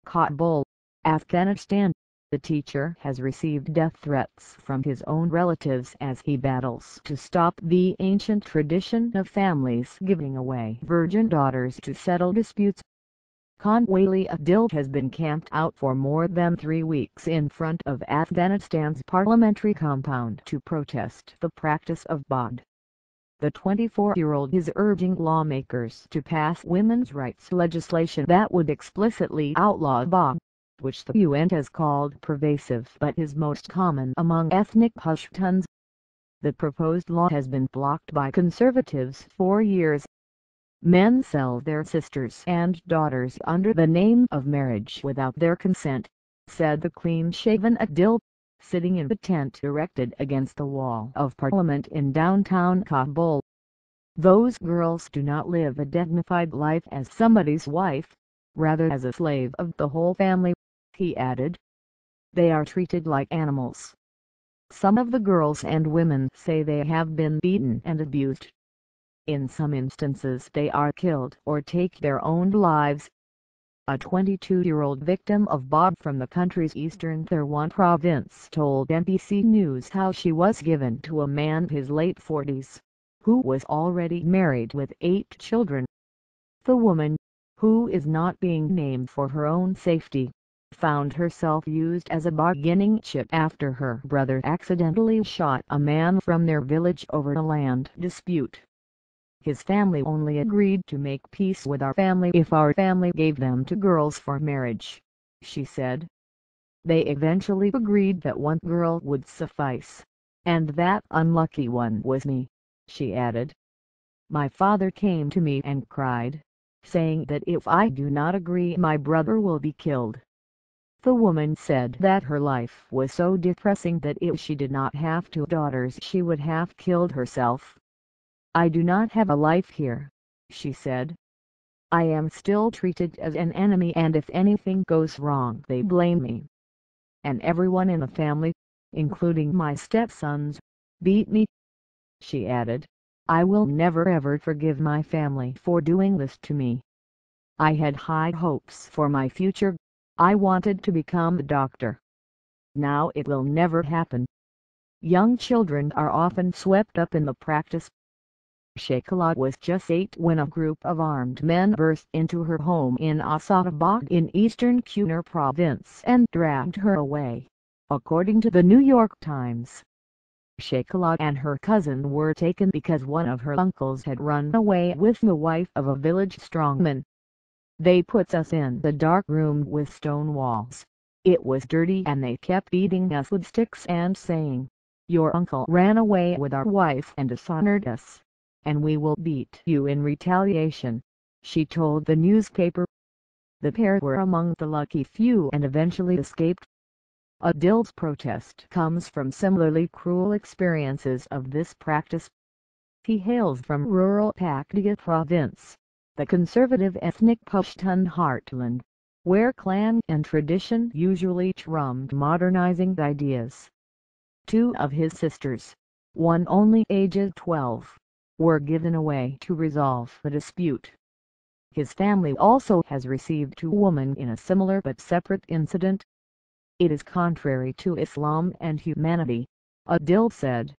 Kabul, Afghanistan. The teacher has received death threats from his own relatives as he battles to stop the ancient tradition of families giving away virgin daughters to settle disputes. Wali Adil has been camped out for more than 3 weeks in front of Afghanistan's parliamentary compound to protest the practice of baad. The 24-year-old is urging lawmakers to pass women's rights legislation that would explicitly outlaw baad, which the UN has called pervasive but is most common among ethnic Pashtuns. The proposed law has been blocked by conservatives for years. Men sell their sisters and daughters under the name of marriage without their consent, said the clean-shaven Adil, sitting in the tent erected against the wall of Parliament in downtown Kabul. Those girls do not live a dignified life as somebody's wife, rather as a slave of the whole family, he added. They are treated like animals. Some of the girls and women say they have been beaten and abused. In some instances they are killed or take their own lives. A 22-year-old victim of baad from the country's eastern Thirwan province told NBC News how she was given to a man in his late 40s, who was already married with 8 children. The woman, who is not being named for her own safety, found herself used as a bargaining chip after her brother accidentally shot a man from their village over a land dispute. His family only agreed to make peace with our family if our family gave them to girls for marriage, she said. They eventually agreed that one girl would suffice, and that unlucky one was me, she added. My father came to me and cried, saying that if I do not agree my brother will be killed. The woman said that her life was so depressing that if she did not have 2 daughters she would have killed herself. I do not have a life here, she said. I am still treated as an enemy, and if anything goes wrong they blame me. And everyone in the family, including my stepsons, beat me. She added, I will never ever forgive my family for doing this to me. I had high hopes for my future. I wanted to become a doctor. Now it will never happen. Young children are often swept up in the practice. Sheikhala was just 8 when a group of armed men burst into her home in Asadabad in eastern Kunar province and dragged her away, according to the New York Times. Sheikhala and her cousin were taken because one of her uncles had run away with the wife of a village strongman. They put us in the dark room with stone walls. It was dirty and they kept beating us with sticks and saying, your uncle ran away with our wife and dishonored us, and we will beat you in retaliation, she told the newspaper. The pair were among the lucky few and eventually escaped. Adil's protest comes from similarly cruel experiences of this practice. He hails from rural Paktia province, the conservative ethnic Pashtun heartland, where clan and tradition usually trump modernizing ideas. 2 of his sisters, one only aged 12, were given away to resolve the dispute. His family also has received 2 women in a similar but separate incident. It is contrary to Islam and humanity, Adil said.